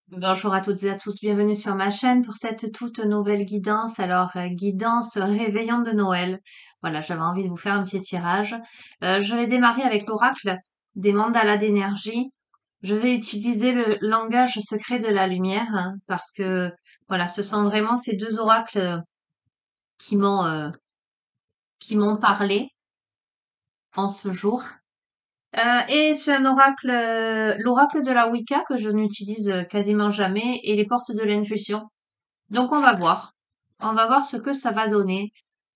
Bonjour à toutes et à tous, bienvenue sur ma chaîne pour cette toute nouvelle guidance. Alors, guidance réveillon de Noël. Voilà, j'avais envie de vous faire un petit tirage. Je vais démarrer avec l'oracle des mandalas d'énergie. Je vais utiliser le langage secret de la lumière parce que, voilà, ce sont vraiment ces deux oracles qui m'ont qui m'ont parlé en ce jour. Et c'est un oracle, l'oracle de la Wicca que je n'utilise quasiment jamais et les portes de l'intuition. Donc on va voir. On va voir ce que ça va donner.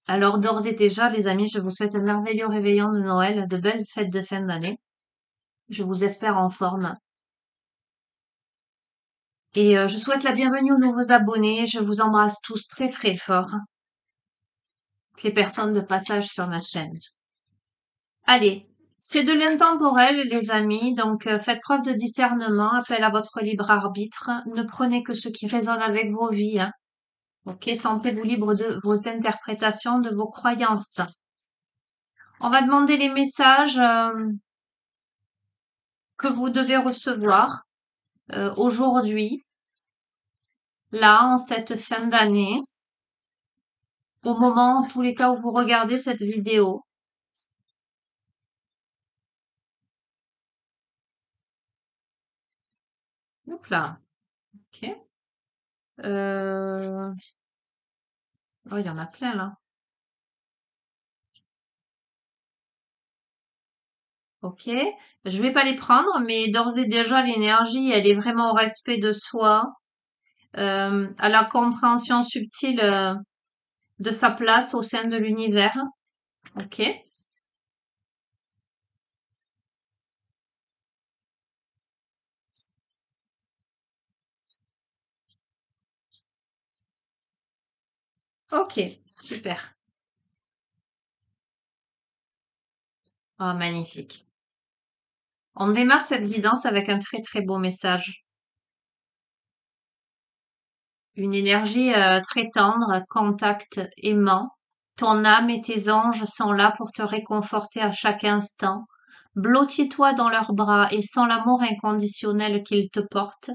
Alors d'ores et déjà, les amis, je vous souhaite un merveilleux réveillon de Noël, de belles fêtes de fin d'année. Je vous espère en forme. Et je souhaite la bienvenue aux nouveaux abonnés. Je vous embrasse tous très très fort. Les personnes de passage sur ma chaîne. Allez, c'est de l'intemporel, les amis. Donc faites preuve de discernement. Appel à votre libre arbitre. Ne prenez que ce qui résonne avec vos vies. Hein. Ok, sentez-vous libre de vos interprétations, de vos croyances. On va demander les messages que vous devez recevoir aujourd'hui, là, en cette fin d'année, au moment, en tous les cas, où vous regardez cette vidéo. Hop là, ok. Euh... Oh, il y en a plein là. Ok. Je vais pas les prendre, mais d'ores et déjà, l'énergie, elle est vraiment au respect de soi, à la compréhension subtile de sa place au sein de l'univers. Ok. Ok. Super. Oh, magnifique. On démarre cette guidance avec un très très beau message. Une énergie très tendre, contact aimant. Ton âme et tes anges sont là pour te réconforter à chaque instant. Blottis-toi dans leurs bras et sans l'amour inconditionnel qu'ils te portent,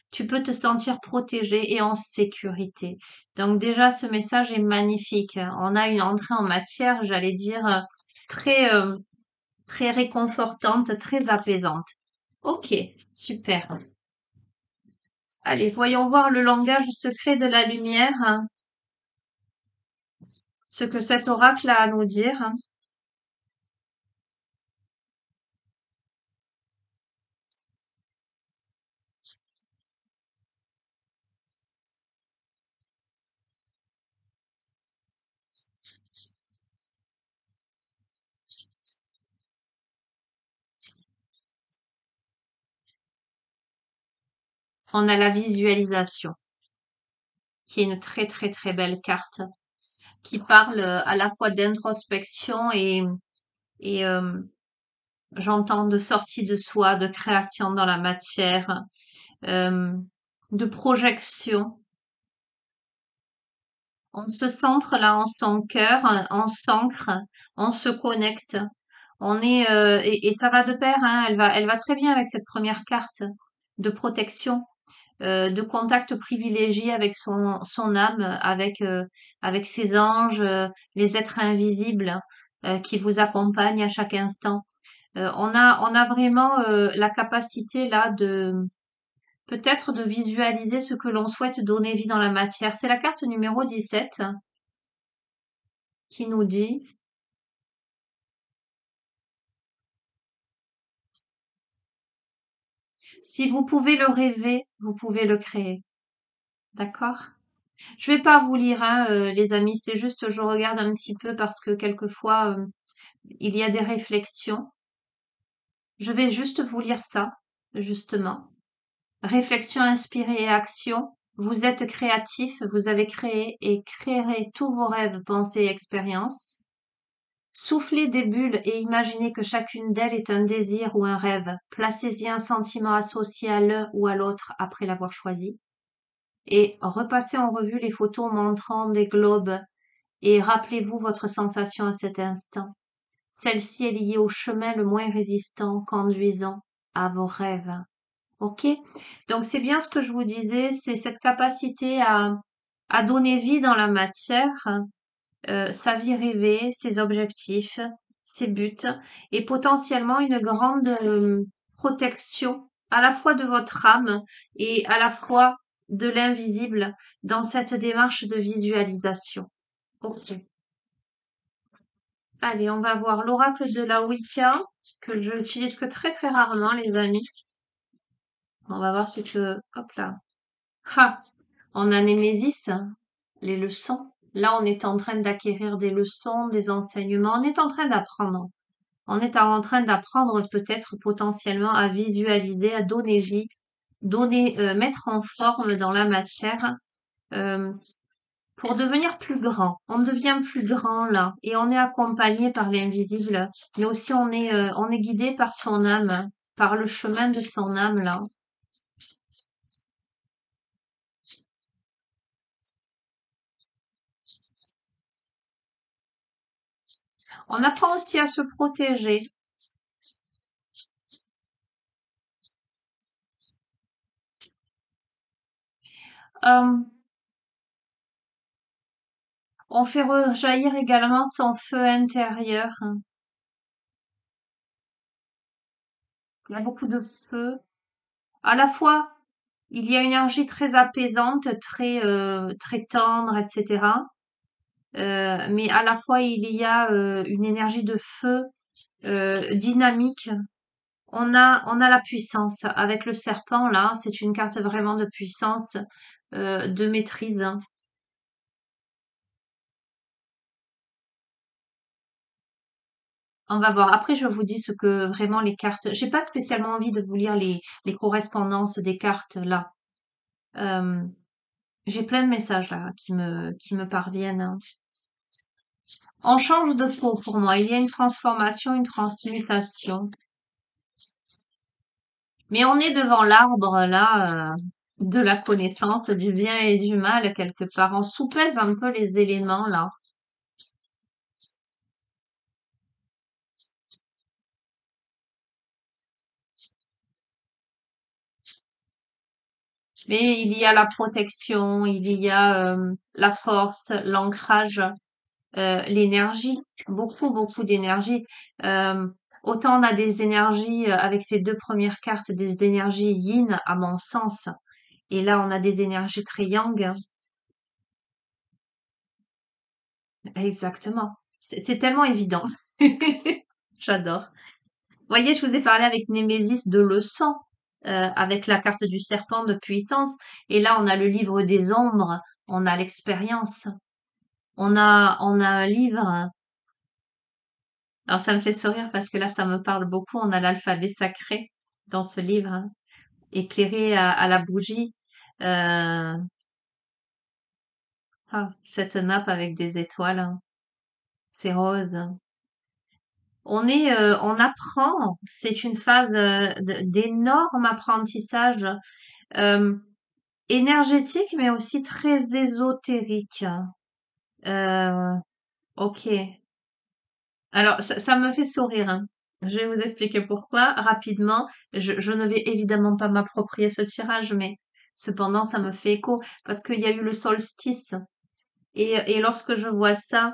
tu peux te sentir protégé et en sécurité. Donc déjà, ce message est magnifique. On a une entrée en matière, j'allais dire, très, très réconfortante, très apaisante. Ok, super. Allez, voyons voir le langage secret de la lumière, hein, ce que cet oracle a à nous dire. Hein. On a la visualisation, qui est une très très très belle carte, qui parle à la fois d'introspection et j'entends de sortie de soi, de création dans la matière, euh, de projection. On se centre là en son cœur, on s'ancre, on se connecte. On est et ça va de pair, hein, elle va très bien avec cette première carte de protection, de contact privilégié avec son âme, avec ses anges, les êtres invisibles qui vous accompagnent à chaque instant. On a vraiment la capacité là de peut-être de visualiser ce que l'on souhaite donner vie dans la matière. C'est la carte numéro 17 qui nous dit si vous pouvez le rêver, vous pouvez le créer. D'accord? Je vais pas vous lire, hein, les amis, c'est juste je regarde un petit peu parce que quelquefois il y a des réflexions. Je vais juste vous lire ça, justement. Réflexion inspirée et action. Vous êtes créatif, vous avez créé et créerez tous vos rêves, pensées et expériences. Soufflez des bulles et imaginez que chacune d'elles est un désir ou un rêve. Placez-y un sentiment associé à l'un ou à l'autre après l'avoir choisi. Et repassez en revue les photos montrant des globes et rappelez-vous votre sensation à cet instant. Celle-ci est liée au chemin le moins résistant conduisant à vos rêves. Ok? Donc c'est bien ce que je vous disais, c'est cette capacité à donner vie dans la matière, sa vie rêvée, ses objectifs, ses buts, et potentiellement une grande protection à la fois de votre âme et à la fois de l'invisible dans cette démarche de visualisation. Ok. Allez, on va voir l'oracle de la Wicca, que je n'utilise que très très rarement, les amis. On va voir si que... Hop là. Ha! On a Némésis, les leçons. Là, on est en train d'acquérir des leçons, des enseignements. On est en train d'apprendre. On est en train d'apprendre peut-être potentiellement à visualiser, à donner vie, mettre en forme dans la matière euh, pour devenir plus grand. On devient plus grand là et on est accompagné par l'invisible, mais aussi on est guidé par son âme, par le chemin de son âme là. On apprend aussi à se protéger. Euh, on fait rejaillir également son feu intérieur. Il y a beaucoup de feu. À la fois, il y a une énergie très apaisante, très tendre, etc. Mais à la fois, il y a une énergie de feu dynamique. On a la puissance. Avec le serpent, là, c'est une carte vraiment de puissance, de maîtrise. On va voir. Après, je vous dis ce que vraiment les cartes. J'ai pas spécialement envie de vous lire les correspondances des cartes là. Euh, j'ai plein de messages là qui me parviennent, hein. On change de peau pour moi. Il y a une transformation, une transmutation. Mais on est devant l'arbre là de la connaissance du bien et du mal quelque part. On soupèse un peu les éléments là. Mais il y a la protection, il y a la force, l'ancrage, l'énergie, beaucoup d'énergie. Euh, autant on a des énergies avec ces deux premières cartes, des énergies yin à mon sens. Et là, on a des énergies très yang. Exactement. C'est tellement évident. J'adore. Vous voyez, je vous ai parlé avec Némésis de leçons, avec la carte du serpent de puissance. Et là, on a le livre des ombres, on a l'expérience. On a un livre. Alors, ça me fait sourire parce que là, ça me parle beaucoup. On a l'alphabet sacré dans ce livre, hein, éclairé à la bougie. Euh, cette nappe avec des étoiles, hein. C'est rose. On apprend. C'est une phase d'énorme apprentissage euh, énergétique, mais aussi très ésotérique. Euh, ok. Alors, ça me fait sourire, hein. Je vais vous expliquer pourquoi rapidement. Je ne vais évidemment pas m'approprier ce tirage, mais cependant, ça me fait écho parce qu'il y a eu le solstice. Et lorsque je vois ça,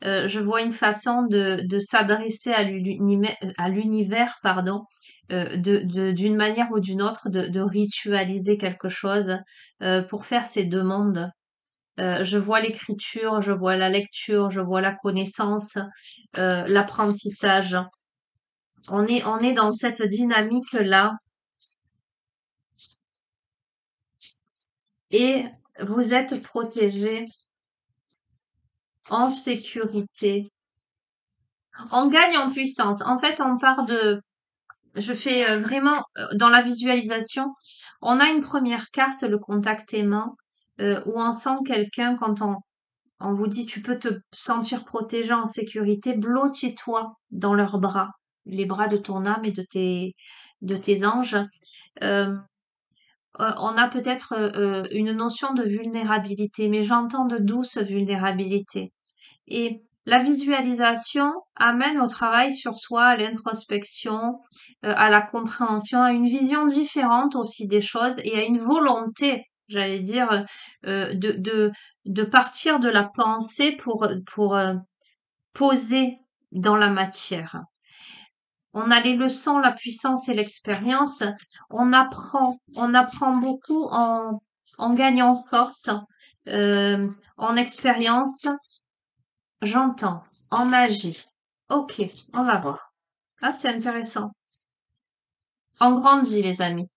je vois une façon de s'adresser à l'univers, pardon, d'une manière ou d'une autre, de ritualiser quelque chose pour faire ces demandes. Je vois l'écriture, je vois la lecture, je vois la connaissance, l'apprentissage. On est dans cette dynamique-là et vous êtes protégé, en sécurité. On gagne en puissance. En fait, on part de, je fais vraiment dans la visualisation, on a une première carte, le contact aimant, où on sent quelqu'un quand on vous dit tu peux te sentir protégé en sécurité, blottis-toi dans leurs bras, les bras de ton âme et de tes anges. Euh, on a peut-être une notion de vulnérabilité, mais j'entends de douce vulnérabilité. Et La visualisation amène au travail sur soi, à l'introspection, à la compréhension, à une vision différente aussi des choses et à une volonté, j'allais dire, de partir de la pensée pour poser dans la matière. On a les leçons, la puissance et l'expérience. On apprend beaucoup en gagnant force, en expérience. J'entends. En magie. Ok, on va voir. Ah, c'est intéressant. On grandit, les amis.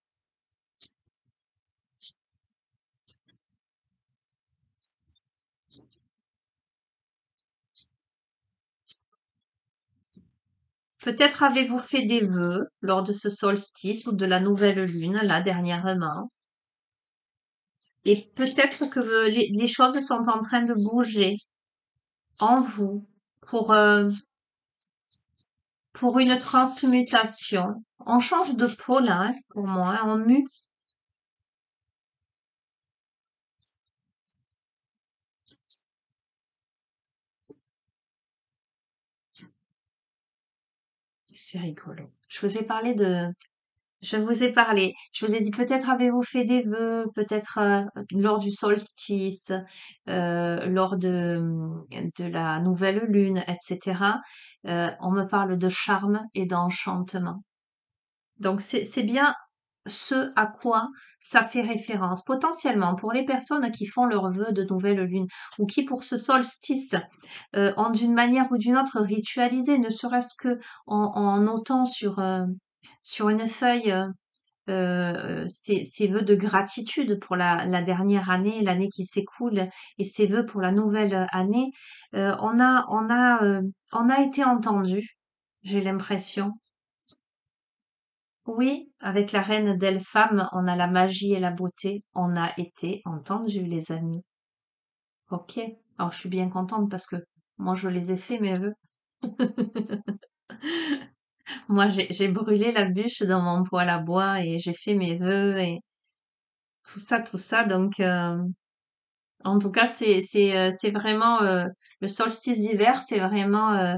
Peut-être avez-vous fait des vœux lors de ce solstice ou de la nouvelle lune, là, dernièrement. Et peut-être que les choses sont en train de bouger en vous pour, euh, pour une transmutation. On change de pôle, hein, pour moi, on mue. C'est rigolo. Je vous ai parlé. Je vous ai dit peut-être avez-vous fait des vœux, peut-être lors du solstice, lors de la nouvelle lune, etc. On me parle de charme et d'enchantement. Donc c'est bien ce à quoi ça fait référence. Potentiellement, pour les personnes qui font leurs vœux de nouvelle lune ou qui, pour ce solstice, ont d'une manière ou d'une autre ritualisé, ne serait-ce que en notant sur une feuille ses vœux de gratitude pour la dernière année, l'année qui s'écoule, et ses vœux pour la nouvelle année, on a été entendu, j'ai l'impression. Oui, avec la reine d'Elpham, on a la magie et la beauté. On a été entendus, les amis. Ok. Alors, je suis bien contente parce que moi, je les ai fait, mes vœux. Moi, j'ai brûlé la bûche dans mon poêle à bois et j'ai fait mes vœux et tout ça, tout ça. Donc, en tout cas, c'est vraiment le solstice d'hiver, c'est vraiment euh,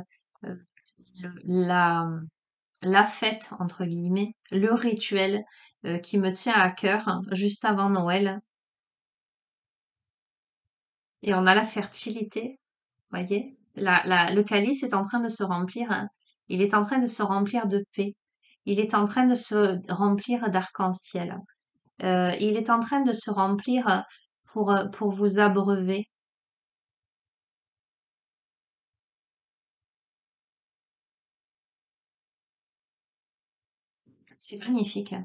la la fête entre guillemets, le rituel qui me tient à cœur hein, juste avant Noël. Et on a la fertilité, voyez. Le calice est en train de se remplir. Hein. Il est en train de se remplir de paix. Il est en train de se remplir d'arc-en-ciel. Il est en train de se remplir pour vous abreuver. C'est magnifique. Hein.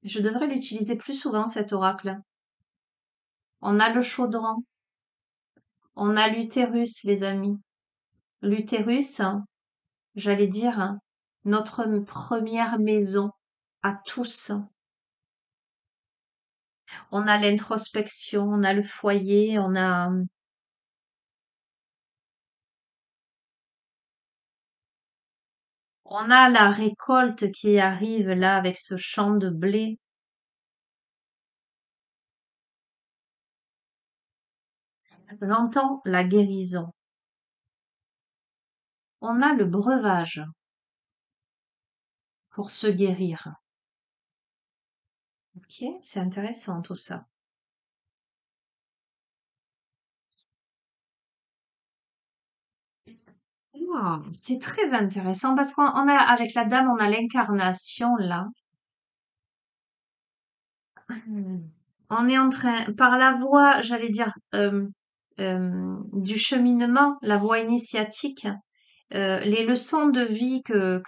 Je devrais l'utiliser plus souvent, cet oracle. On a le chaudron, on a l'utérus, les amis. L'utérus, j'allais dire, notre première maison à tous. On a l'introspection, on a le foyer, on a la récolte qui arrive là avec ce champ de blé. J'entends la guérison. On a le breuvage pour se guérir. Ok, c'est intéressant tout ça. Wow, c'est très intéressant parce qu'on a, avec la dame, on a l'incarnation là. Hmm. On est en train, par la voie, j'allais dire, du cheminement, la voie initiatique, les leçons de vie que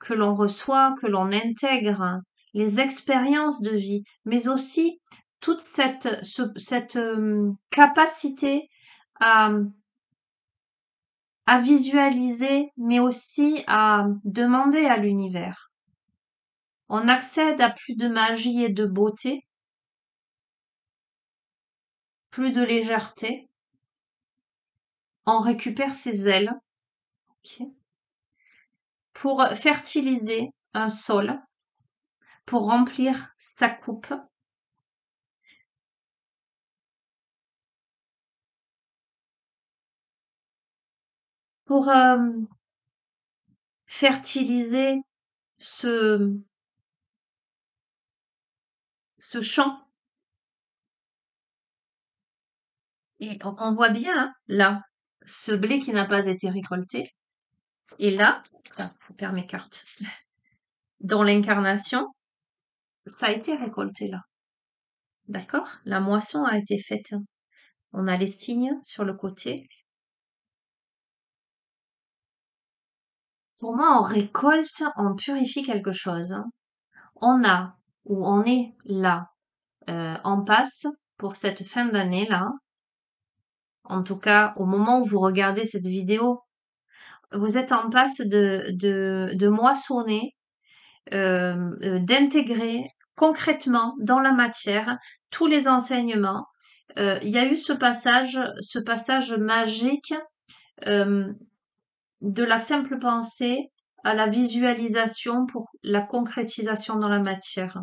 l'on reçoit, que l'on intègre, hein, les expériences de vie, mais aussi toute cette capacité à, à visualiser, mais aussi à demander à l'univers. On accède à plus de magie et de beauté, plus de légèreté. On récupère ses ailes ok, pour fertiliser un sol, pour remplir sa coupe. pour fertiliser ce, ce champ. Et on voit bien, hein, là, ce blé qui n'a pas été récolté. Et là, faut perdre mes cartes. Dans l'incarnation, ça a été récolté là. D'accord? La moisson a été faite. On a les signes sur le côté. Pour moi, on récolte, on purifie quelque chose, hein. On a, ou on est là, en passe pour cette fin d'année là. En tout cas, au moment où vous regardez cette vidéo, vous êtes en passe de moissonner, d'intégrer concrètement dans la matière tous les enseignements. Il y a eu ce passage magique euh, de la simple pensée à la visualisation pour la concrétisation dans la matière.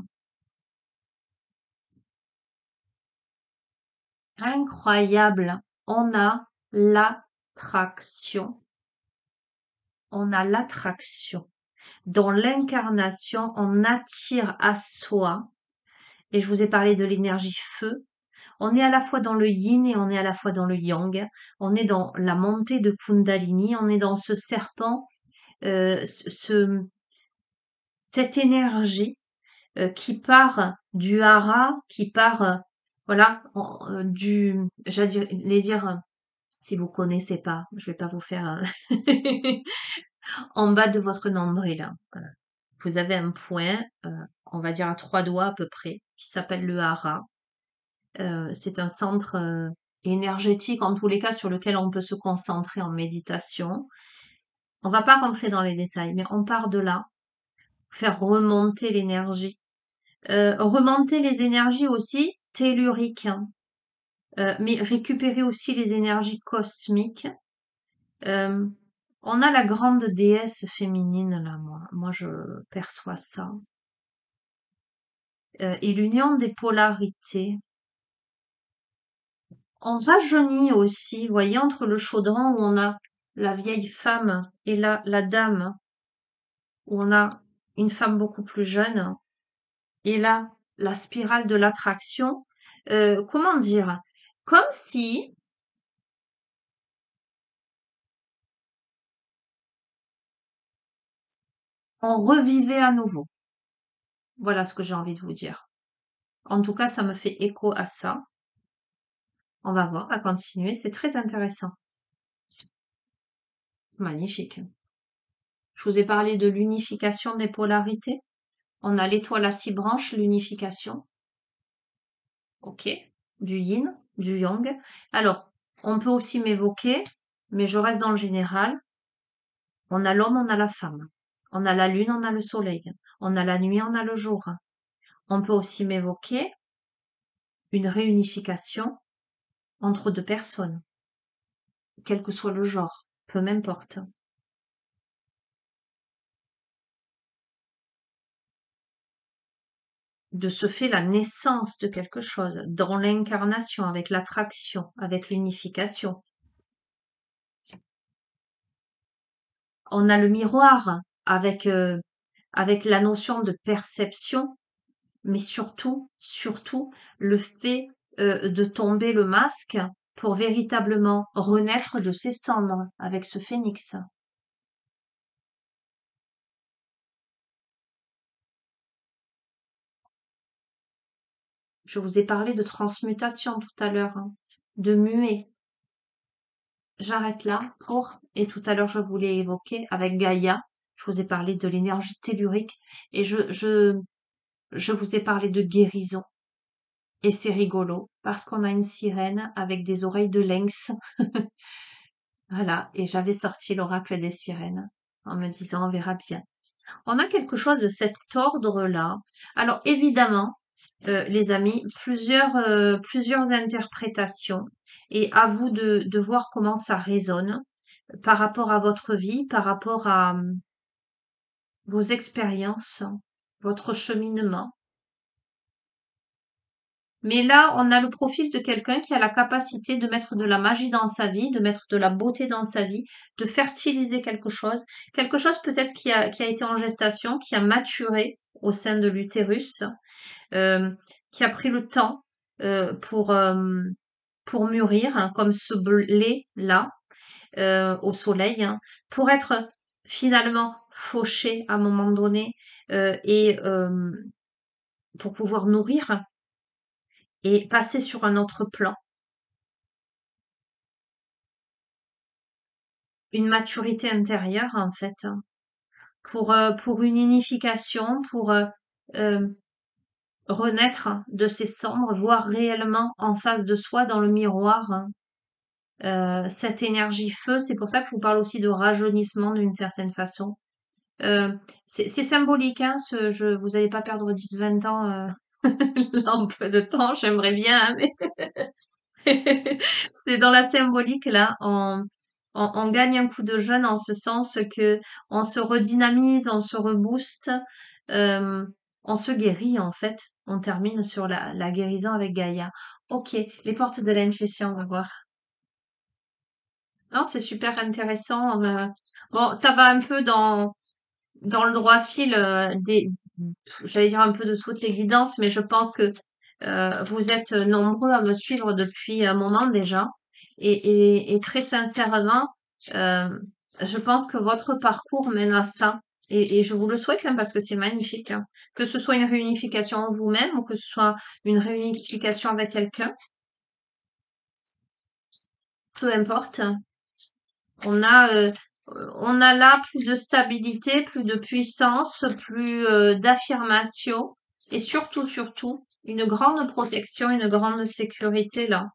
Incroyable. On a l'attraction. On a l'attraction. Dans l'incarnation, on attire à soi. Et je vous ai parlé de l'énergie feu. On est à la fois dans le yin et on est à la fois dans le yang. On est dans la montée de Kundalini. On est dans ce serpent, cette énergie qui part du hara, qui part, voilà, j'allais dire, si vous connaissez pas, je vais pas vous faire en bas de votre nombril, hein, voilà. Vous avez un point, on va dire à 3 doigts à peu près, qui s'appelle le hara. C'est un centre énergétique, en tous les cas, sur lequel on peut se concentrer en méditation. On va pas rentrer dans les détails, mais on part de là, faire remonter l'énergie. Remonter les énergies aussi telluriques, hein, mais récupérer aussi les énergies cosmiques. Euh, on a la grande déesse féminine là, moi je perçois ça. Et l'union des polarités. On rajeunit aussi, vous voyez, entre le chaudron où on a la vieille femme et la dame, où on a une femme beaucoup plus jeune, et là, la spirale de l'attraction. Comment dire? Comme si on revivait à nouveau. Voilà ce que j'ai envie de vous dire. En tout cas, ça me fait écho à ça. On va voir, on va continuer. C'est très intéressant. Magnifique. Je vous ai parlé de l'unification des polarités. On a l'étoile à 6 branches, l'unification. Ok. Du yin, du yang. Alors, on peut aussi m'évoquer, mais je reste dans le général. On a l'homme, on a la femme. On a la lune, on a le soleil. On a la nuit, on a le jour. On peut aussi m'évoquer une réunification entre deux personnes, quel que soit le genre, peu m'importe. De ce fait, la naissance de quelque chose, dans l'incarnation, avec l'attraction, avec l'unification. On a le miroir avec la notion de perception, mais surtout, le fait de tomber le masque pour véritablement renaître de ses cendres avec ce phénix. Je vous ai parlé de transmutation tout à l'heure, hein, de muer. J'arrête là et tout à l'heure je voulais évoquer avec Gaïa, je vous ai parlé de l'énergie tellurique et je vous ai parlé de guérison. Et c'est rigolo parce qu'on a une sirène avec des oreilles de lynx. Voilà, et j'avais sorti l'oracle des sirènes en me disant on verra bien. On a quelque chose de cet ordre-là. Alors évidemment, les amis, plusieurs interprétations et à vous de voir comment ça résonne par rapport à votre vie, par rapport à vos expériences, votre cheminement. Mais là, on a le profil de quelqu'un qui a la capacité de mettre de la magie dans sa vie, de mettre de la beauté dans sa vie, de fertiliser quelque chose peut-être qui a été en gestation, qui a maturé au sein de l'utérus, euh, qui a pris le temps pour mûrir, hein, comme ce blé-là, au soleil, hein, pour être finalement fauché à un moment donné et pour pouvoir nourrir et passer sur un autre plan, une maturité intérieure en fait, hein, pour une unification, pour euh, renaître de ses cendres, voir réellement en face de soi dans le miroir, hein, cette énergie feu. C'est pour ça que je vous parle aussi de rajeunissement d'une certaine façon. Euh, c'est symbolique, hein, vous n'allez pas perdre 10-20 ans là en peu de temps, j'aimerais bien, hein, mais c'est dans la symbolique là, on gagne un coup de jeune en ce sens que on se redynamise, on se rebooste, euh, on se guérit en fait. On termine sur la guérison avec Gaïa. Ok, les portes de l'intuition, on va voir. Non, c'est super intéressant. Bon, ça va un peu dans le droit fil j'allais dire un peu de toutes les guidances, mais je pense que vous êtes nombreux à me suivre depuis un moment déjà. Et très sincèrement, euh, je pense que votre parcours mène à ça. Et je vous le souhaite hein, parce que c'est magnifique, hein. Que ce soit une réunification en vous-même ou que ce soit une réunification avec quelqu'un, peu importe. On a là plus de stabilité, plus de puissance, plus d'affirmation et surtout, une grande protection, une grande sécurité là.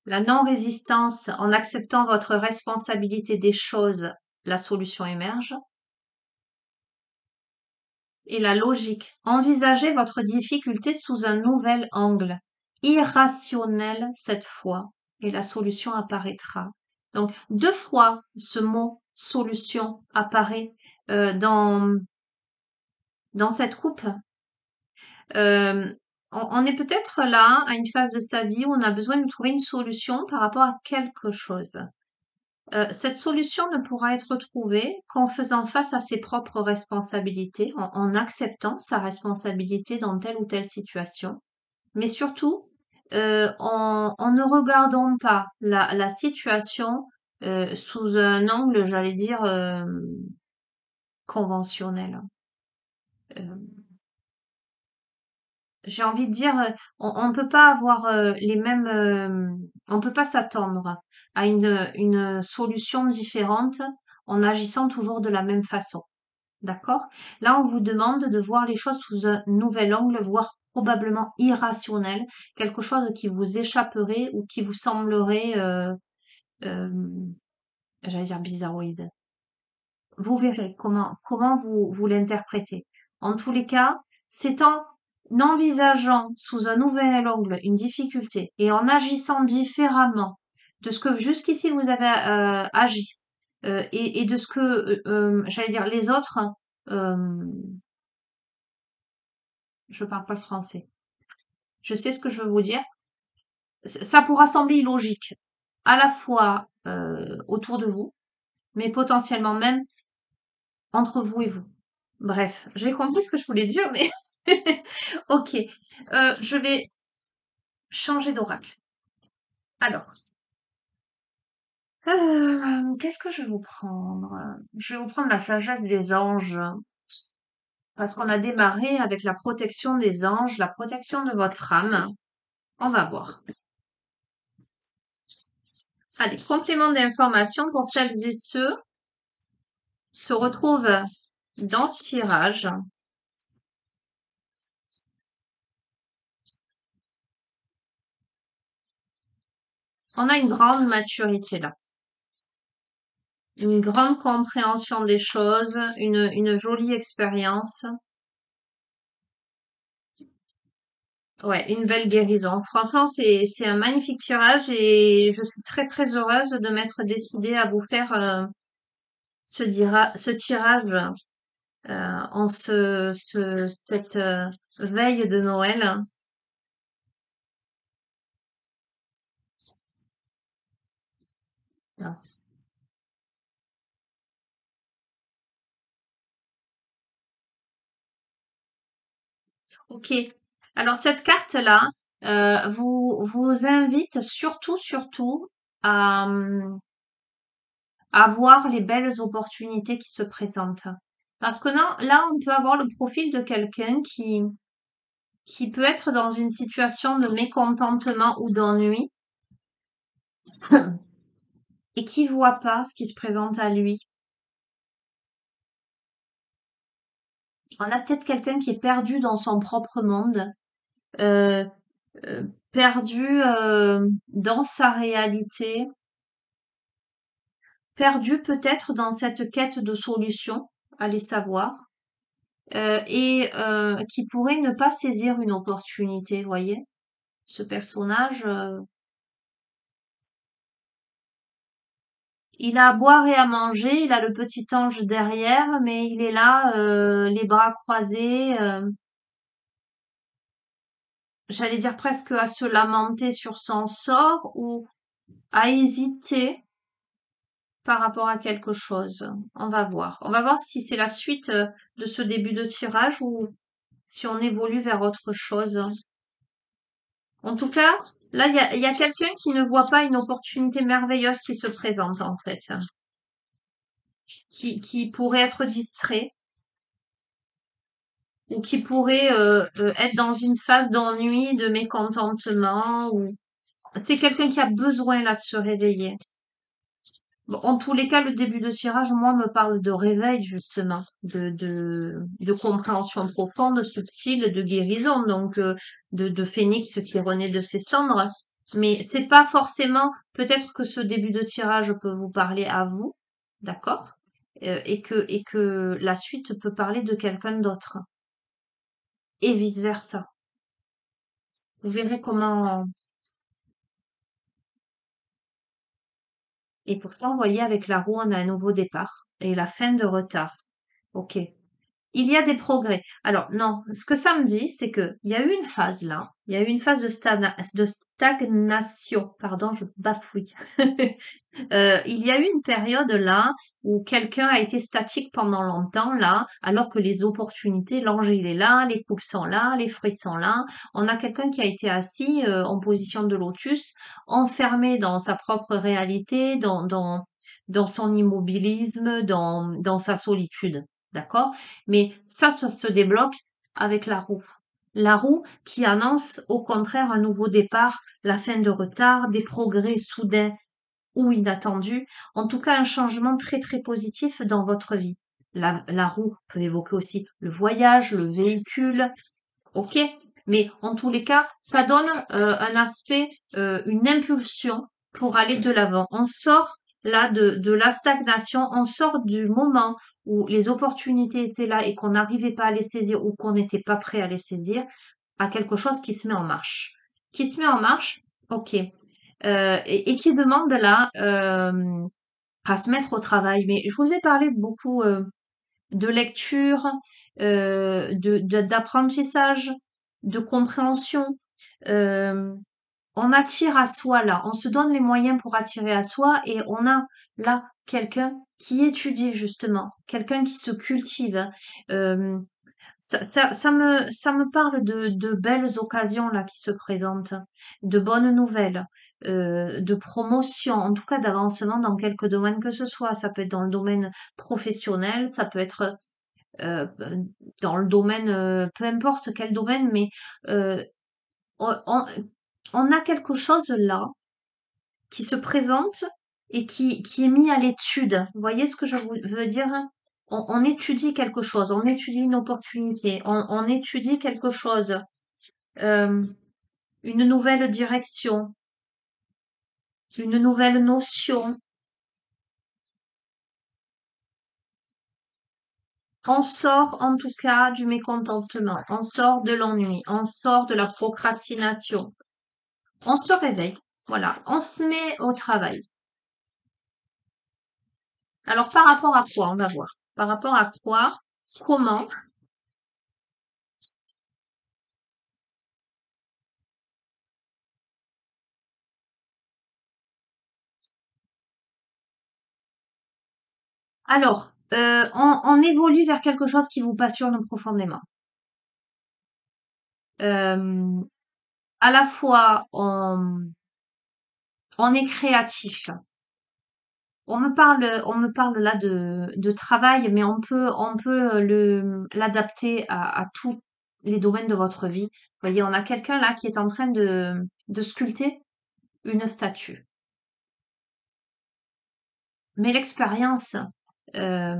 La non-résistance, en acceptant votre responsabilité des choses, la solution émerge. Et la logique, envisagez votre difficulté sous un nouvel angle, irrationnel cette fois, et la solution apparaîtra. Donc, deux fois ce mot solution apparaît dans cette coupe. Euh, on est peut-être là à une phase de sa vie où on a besoin de trouver une solution par rapport à quelque chose. Cette solution ne pourra être trouvée qu'en faisant face à ses propres responsabilités, en acceptant sa responsabilité dans telle ou telle situation, mais surtout en ne regardant pas la situation sous un angle, j'allais dire, conventionnel. Euh, j'ai envie de dire, on ne peut pas avoir les mêmes, on peut pas s'attendre à une solution différente en agissant toujours de la même façon. D'accord? Là, on vous demande de voir les choses sous un nouvel angle, voire probablement irrationnel, quelque chose qui vous échapperait ou qui vous semblerait, euh, j'allais dire bizarroïde. Vous verrez comment vous l'interprétez. En tous les cas, c'est en envisageant sous un nouvel angle une difficulté et en agissant différemment de ce que jusqu'ici vous avez agi et de ce que, j'allais dire, les autres, euh, je parle pas le français. Je sais ce que je veux vous dire. Ça pourra sembler illogique, à la fois autour de vous, mais potentiellement même entre vous et vous. Bref, j'ai compris ce que je voulais dire, mais ok. Je vais changer d'oracle. Alors, qu'est-ce que je vais vous prendre? Je vais vous prendre la sagesse des anges, parce qu'on a démarré avec la protection des anges, la protection de votre âme. On va voir. Allez, complément d'information pour celles et ceux qui se retrouvent dans ce tirage. On a une grande maturité là, une grande compréhension des choses, une jolie expérience. Ouais, une belle guérison. Franchement, c'est un magnifique tirage et je suis très très heureuse de m'être décidée à vous faire ce tirage en cette veille de Noël. Ah. Ok. Alors cette carte-là vous invite surtout à voir les belles opportunités qui se présentent. Parce que là, on peut avoir le profil de quelqu'un qui peut être dans une situation de mécontentement ou d'ennui et qui voit pas ce qui se présente à lui. On a peut-être quelqu'un qui est perdu dans son propre monde, euh, perdu dans sa réalité, perdu peut-être dans cette quête de solution, allez savoir, et qui pourrait ne pas saisir une opportunité, voyez. Ce personnage, il a à boire et à manger, il a le petit ange derrière, mais il est là, les bras croisés, j'allais dire presque à se lamenter sur son sort ou à hésiter par rapport à quelque chose. On va voir. On va voir si c'est la suite de ce début de tirage ou si on évolue vers autre chose. En tout cas, là, il y a quelqu'un qui ne voit pas une opportunité merveilleuse qui se présente, en fait, qui pourrait être distrait ou qui pourrait être dans une phase d'ennui, de mécontentement, ou c'est quelqu'un qui a besoin là de se réveiller. Bon, en tous les cas, le début de tirage, moi, me parle de réveil, justement, de compréhension profonde, subtile, de guérison, donc de phénix qui renaît de ses cendres. Mais c'est pas forcément, peut-être que ce début de tirage peut vous parler à vous, d'accord? Et que la suite peut parler de quelqu'un d'autre, et vice-versa. Vous verrez comment. Et pourtant, vous voyez, avec la roue, on a un nouveau départ et la fin de retard. Ok. Il y a des progrès. Alors, non, ce que ça me dit, c'est que il y a eu une phase là, il y a eu une phase de stagnation. Pardon, je bafouille. Il y a eu une période là où quelqu'un a été statique pendant longtemps là, alors que les opportunités, l'ange il est là, les coupes sont là, les fruits sont là. On a quelqu'un qui a été assis en position de lotus, enfermé dans sa propre réalité, dans son immobilisme, dans sa solitude. D'accord? Mais ça se débloque avec la roue. La roue qui annonce au contraire un nouveau départ, la fin de retard, des progrès soudains ou inattendus, en tout cas un changement très très positif dans votre vie. La roue peut évoquer aussi le voyage, le véhicule, ok, mais en tous les cas, ça donne un aspect, une impulsion pour aller de l'avant. On sort là de la stagnation, on sort du moment où les opportunités étaient là et qu'on n'arrivait pas à les saisir ou qu'on n'était pas prêt à les saisir, à quelque chose qui se met en marche. Qui se met en marche, ok, et qui demande là à se mettre au travail. Mais je vous ai parlé de beaucoup de lecture, d'apprentissage, de compréhension. Euh, on attire à soi là, on se donne les moyens pour attirer à soi et on a là quelqu'un qui étudie justement, quelqu'un qui se cultive. Euh, ça me parle de belles occasions là qui se présentent, de bonnes nouvelles, de promotion, en tout cas d'avancement dans quelque domaine que ce soit. Ça peut être dans le domaine professionnel, ça peut être euh, dans le domaine, peu importe quel domaine, mais euh, on, on- on a quelque chose là qui se présente et qui est mis à l'étude. Vous voyez ce que je veux dire? On étudie quelque chose, on étudie une opportunité, on étudie quelque chose, euh, une nouvelle direction, une nouvelle notion. On sort en tout cas du mécontentement, on sort de l'ennui, on sort de la procrastination, on se réveille, voilà, on se met au travail. Alors par rapport à quoi? On va voir. Par rapport à quoi? Comment? Alors, on évolue vers quelque chose qui vous passionne profondément. Euh, à la fois, on est créatif. On me parle là de travail, mais on peut l'adapter à tous les domaines de votre vie. Vous voyez, on a quelqu'un là qui est en train de sculpter une statue. Mais l'expérience, euh,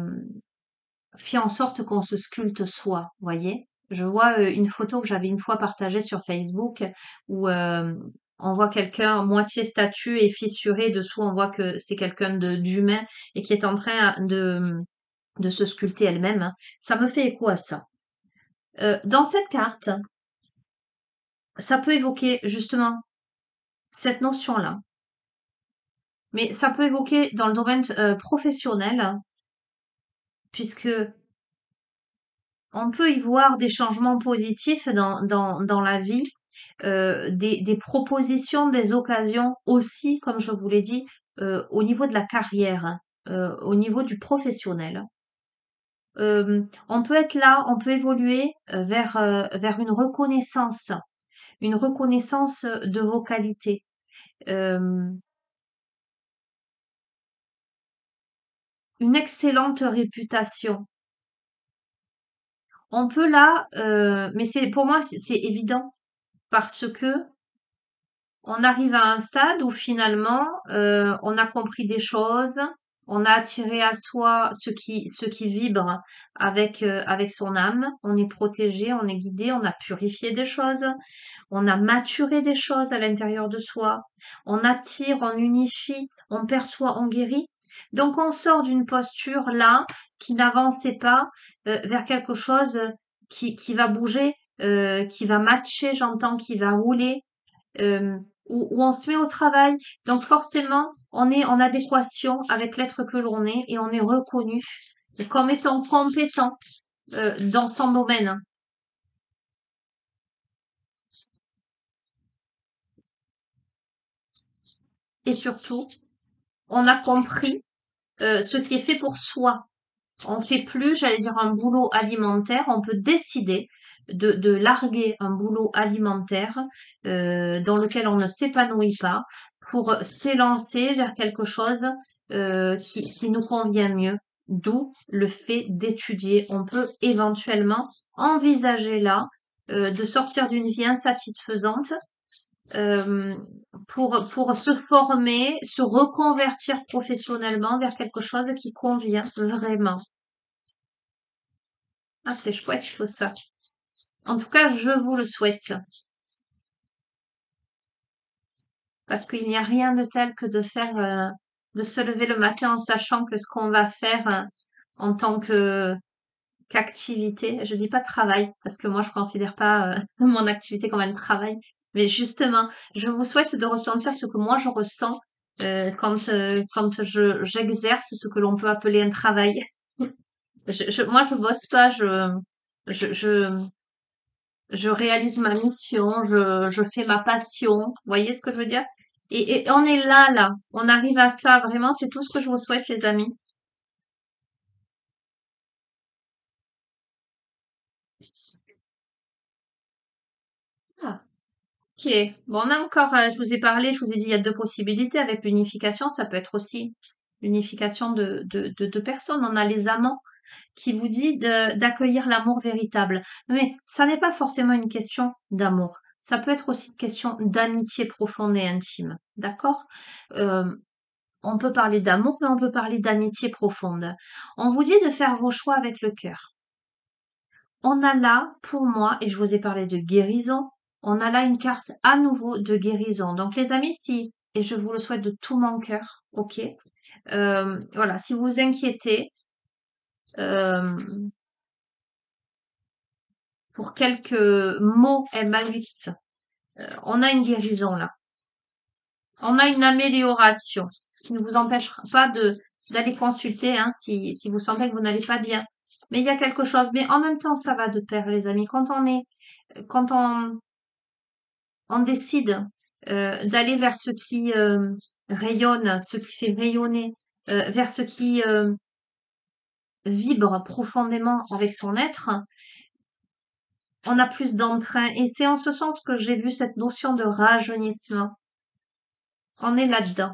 fait en sorte qu'on se sculpte soi, voyez. Je vois une photo que j'avais une fois partagée sur Facebook où on voit quelqu'un moitié statue et fissuré dessous, on voit que c'est quelqu'un d'humain et qui est en train de se sculpter elle-même, hein. Ça me fait écho à ça. Dans cette carte, ça peut évoquer justement cette notion-là, mais ça peut évoquer dans le domaine professionnel, puisque on peut y voir des changements positifs dans la vie, des propositions, des occasions aussi, comme je vous l'ai dit, au niveau de la carrière, hein, au niveau du professionnel. On peut être là, on peut évoluer vers une reconnaissance de vos qualités. Euh, une excellente réputation. On peut là, mais c'est pour moi c'est évident parce que on arrive à un stade où finalement, on a compris des choses, on a attiré à soi ce qui vibre avec son âme, on est protégé, on est guidé, on a purifié des choses, on a maturé des choses à l'intérieur de soi, on attire, on unifie, on perçoit, on guérit. Donc on sort d'une posture là qui n'avançait pas vers quelque chose qui va bouger, qui va matcher, j'entends, qui va rouler, euh, où on se met au travail. Donc forcément, on est en adéquation avec l'être que l'on est et on est reconnu comme étant compétent dans son domaine. Et surtout, on a compris ce qui est fait pour soi. On fait plus, j'allais dire, un boulot alimentaire. On peut décider de larguer un boulot alimentaire dans lequel on ne s'épanouit pas pour s'élancer vers quelque chose qui nous convient mieux. D'où le fait d'étudier. On peut éventuellement envisager là de sortir d'une vie insatisfaisante euh, pour se former, se reconvertir professionnellement vers quelque chose qui convient vraiment. Ah, c'est chouette, il faut ça. En tout cas, je vous le souhaite. Parce qu'il n'y a rien de tel que de se lever le matin en sachant que ce qu'on va faire en tant qu'activité, je dis pas travail, parce que moi je considère pas mon activité comme un travail, mais justement, je vous souhaite de ressentir ce que moi je ressens quand j'exerce ce que l'on peut appeler un travail. Moi je bosse pas, je, je, je réalise ma mission, je fais ma passion. Vous voyez ce que je veux dire? Et on est là, là. On arrive à ça. Vraiment, c'est tout ce que je vous souhaite, les amis. Ah, ok. Bon, on a encore, je vous ai parlé, je vous ai dit, il y a deux possibilités. Avec l'unification, ça peut être aussi l'unification de deux personnes. On a les amants qui vous dit d'accueillir l'amour véritable. Mais ça n'est pas forcément une question d'amour. Ça peut être aussi une question d'amitié profonde et intime. D'accord? Euh, On peut parler d'amour, mais on peut parler d'amitié profonde. On vous dit de faire vos choix avec le cœur. On a là, pour moi, et je vous ai parlé de guérison, on a là une carte à nouveau de guérison. Donc les amis, si, et je vous le souhaite de tout mon cœur, ok, voilà, si vous vous inquiétez, euh, pour quelques mots MAX. On a une guérison là. On a une amélioration, ce qui ne vous empêchera pas d'aller consulter hein, si vous sentez que vous n'allez pas bien. Mais il y a quelque chose. Mais en même temps, ça va de pair, les amis. Quand on décide d'aller vers ce qui rayonne, ce qui fait rayonner, vers ce qui vibre profondément avec son être, on a plus d'entrain. Et c'est en ce sens que j'ai vu cette notion de rajeunissement. On est là-dedans.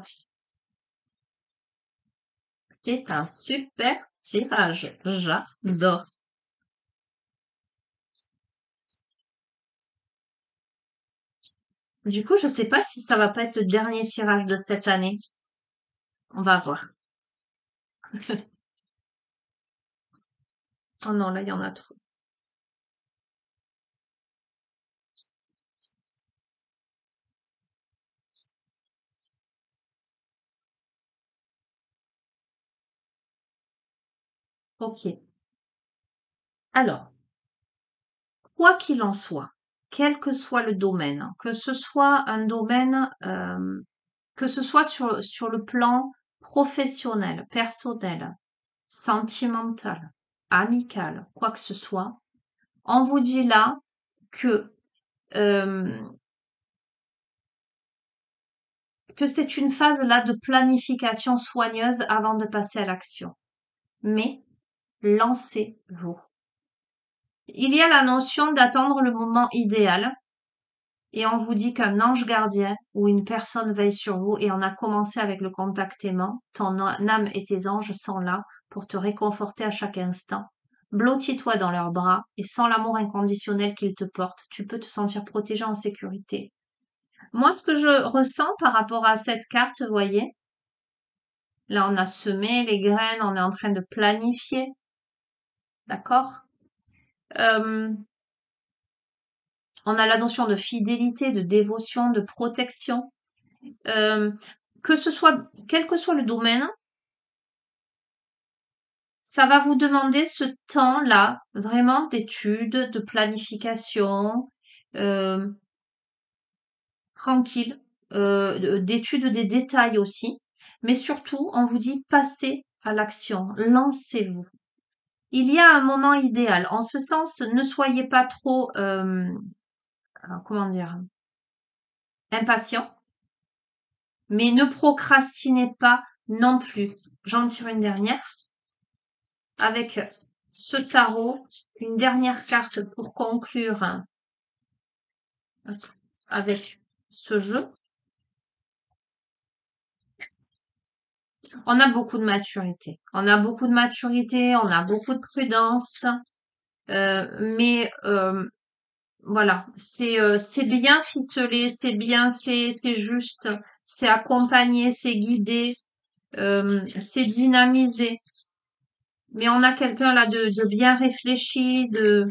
C'est un super tirage. J'adore. Du coup, je sais pas si ça va pas être le dernier tirage de cette année. On va voir. Oh non, là, il y en a trop. Ok. Alors, quoi qu'il en soit, quel que soit le domaine, que ce soit un domaine, que ce soit sur le plan professionnel, personnel, sentimental, amical, quoi que ce soit, on vous dit là que euh, que c'est une phase là de planification soigneuse avant de passer à l'action. Mais lancez-vous. Il y a la notion d'attendre le moment idéal et on vous dit qu'un ange gardien ou une personne veille sur vous et on a commencé avec le contact aimant. Ton âme et tes anges sont là pour te réconforter à chaque instant. Blottis-toi dans leurs bras et sans l'amour inconditionnel qu'ils te portent, tu peux te sentir protégé en sécurité. Moi, ce que je ressens par rapport à cette carte, vous voyez, là, on a semé les graines, on est en train de planifier, d'accord? Euh, on a la notion de fidélité, de dévotion, de protection. Euh, que ce soit, quel que soit le domaine, ça va vous demander ce temps-là, vraiment d'étude, de planification, euh, tranquille, d'étude des détails aussi. Mais surtout, on vous dit passez à l'action, lancez-vous. Il y a un moment idéal. En ce sens, ne soyez pas trop, comment dire, impatient, mais ne procrastinez pas non plus. J'en tire une dernière avec ce tarot, une dernière carte pour conclure avec ce jeu. On a beaucoup de maturité. On a beaucoup de maturité, on a beaucoup de prudence, mais voilà, c'est bien ficelé, c'est bien fait, c'est juste, c'est accompagné, c'est guidé, c'est dynamisé. Mais on a quelqu'un là de bien réfléchi, de...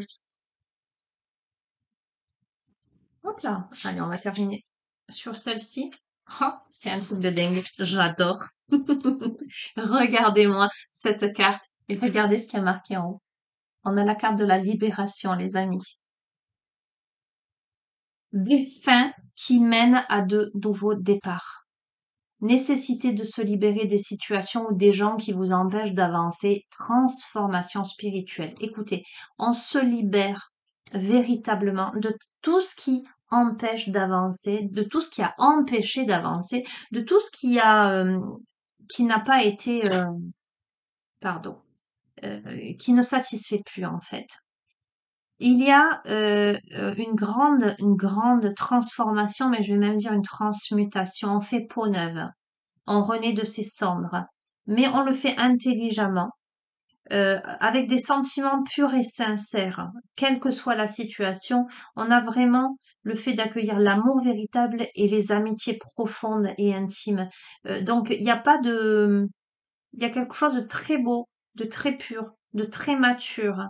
Hop là. Allez, on va terminer sur celle-ci. Oh, c'est un truc de dingue. J'adore. Regardez-moi cette carte et regardez ce qui a marqué en haut. On a la carte de la libération, les amis. Des fins qui mènent à de nouveaux départs. Nécessité de se libérer des situations ou des gens qui vous empêchent d'avancer. Transformation spirituelle. Écoutez, on se libère véritablement de tout ce qui empêche d'avancer, de tout ce qui a empêché d'avancer, de tout ce qui n'a pas été, pardon, qui ne satisfait plus en fait. Il y a une grande transformation, mais je vais même dire une transmutation. On fait peau neuve, on renaît de ses cendres, mais on le fait intelligemment, avec des sentiments purs et sincères. Quelle que soit la situation, on a vraiment le fait d'accueillir l'amour véritable et les amitiés profondes et intimes. Donc, il n'y a pas de, il y a quelque chose de très beau, de très pur, de très mature,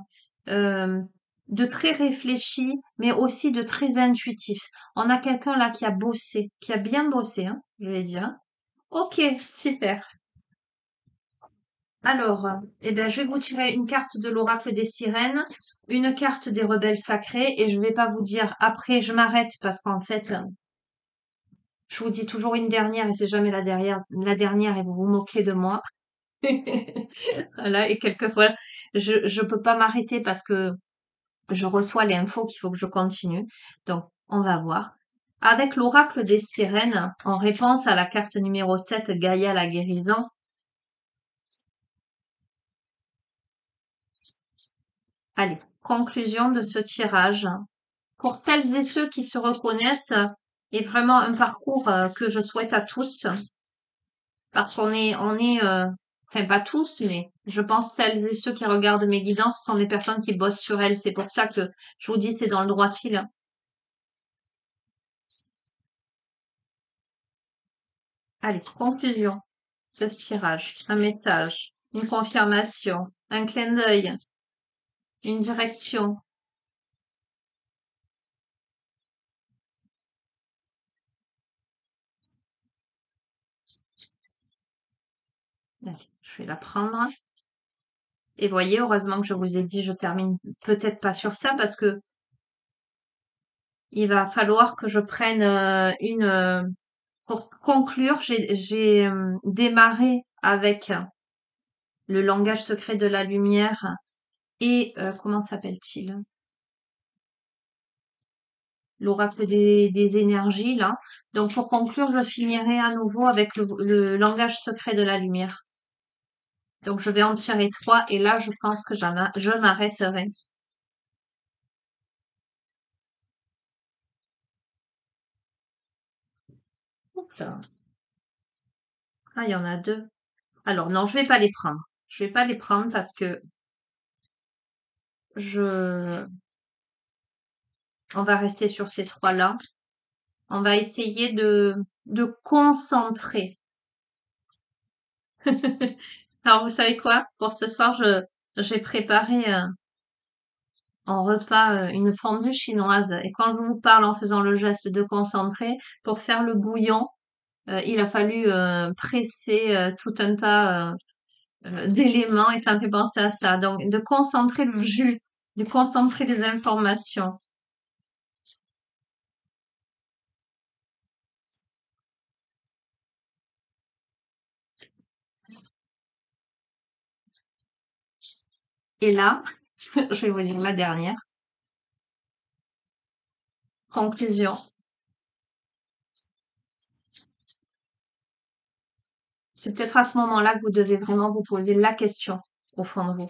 euh, de très réfléchi, mais aussi de très intuitif. On a quelqu'un là qui a bossé, qui a bien bossé, hein, je vais dire. Ok, super. Alors, eh bien, je vais vous tirer une carte de l'oracle des sirènes, une carte des rebelles sacrés, et je vais pas vous dire après, je m'arrête parce qu'en fait, je vous dis toujours une dernière et c'est jamais la dernière et vous vous moquez de moi. Voilà, et quelquefois, je peux pas m'arrêter parce que je reçois l'info qu'il faut que je continue. Donc, on va voir. Avec l'oracle des sirènes, en réponse à la carte numéro 7, Gaïa la guérison, allez, conclusion de ce tirage. Pour celles et ceux qui se reconnaissent, est vraiment un parcours que je souhaite à tous, parce enfin pas tous, mais je pense celles et ceux qui regardent mes guidances sont des personnes qui bossent sur elles. C'est pour ça que je vous dis c'est dans le droit fil. Allez, conclusion de ce tirage, un message, une confirmation, un clin d'œil, une direction. Allez, je vais la prendre. Et voyez, heureusement que je vous ai dit, je termine peut-être pas sur ça parce que il va falloir que je prenne pour conclure, j'ai démarré avec le langage secret de la lumière et comment s'appelle-t-il? L'oracle des énergies, là. Donc pour conclure, je finirai à nouveau avec le langage secret de la lumière. Donc je vais en tirer trois et là je pense que je m'arrêterai. Oups là. Ah, il y en a deux. Alors non, je vais pas les prendre. Je vais pas les prendre parce que je on va rester sur ces trois-là. On va essayer de concentrer. Alors, vous savez quoi? Pour ce soir, j'ai préparé en repas une fondue chinoise. Et quand je vous parle en faisant le geste de concentrer, pour faire le bouillon, il a fallu presser tout un tas d'éléments et ça me fait penser à ça. Donc, de concentrer le jus, de concentrer les informations. Et là, je vais vous dire la dernière. Conclusion. C'est peut-être à ce moment-là que vous devez vraiment vous poser la question au fond de vous.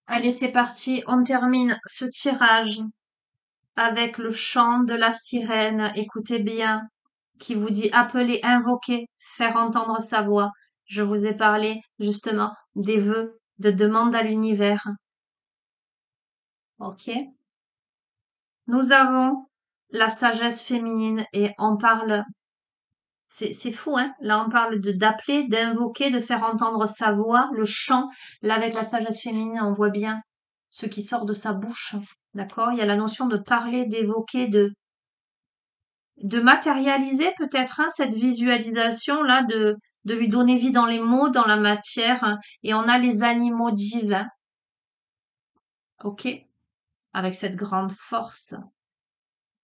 Allez, c'est parti. On termine ce tirage avec le chant de la sirène. Écoutez bien, qui vous dit appeler, invoquer, faire entendre sa voix. Je vous ai parlé justement des vœux de demande à l'univers. Ok? Nous avons la sagesse féminine et on parle. C'est fou, hein? Là, on parle d'appeler, d'invoquer, de faire entendre sa voix, le chant. Là, avec la sagesse féminine, on voit bien ce qui sort de sa bouche. D'accord? Il y a la notion de parler, d'évoquer, de matérialiser peut-être, hein, cette visualisation-là, de lui donner vie dans les mots, dans la matière. Hein. Et on a les animaux divins. OK? Avec cette grande force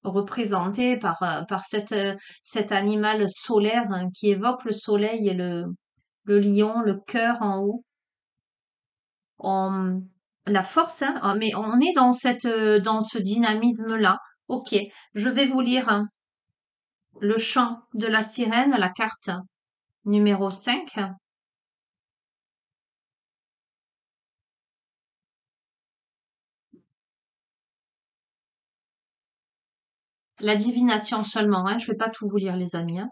représentée par cet animal solaire hein, qui évoque le soleil et le lion, le cœur en haut, on, la force, hein, mais on est dans ce dynamisme-là. Ok, je vais vous lire hein, le chant de la sirène, la carte numéro 5. La divination seulement, hein, je vais pas tout vous lire les amis. Hein.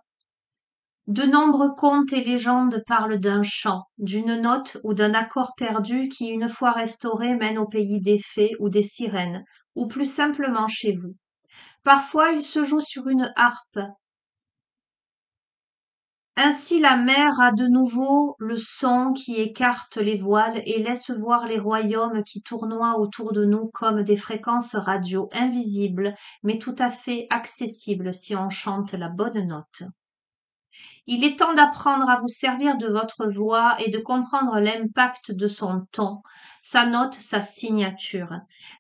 De nombreux contes et légendes parlent d'un chant, d'une note ou d'un accord perdu qui, une fois restauré, mène au pays des fées ou des sirènes, ou plus simplement chez vous. Parfois, il se joue sur une harpe, Ainsi la mer a de nouveau le son qui écarte les voiles et laisse voir les royaumes qui tournoient autour de nous comme des fréquences radio invisibles, mais tout à fait accessibles si on chante la bonne note. Il est temps d'apprendre à vous servir de votre voix et de comprendre l'impact de son ton, sa note, sa signature.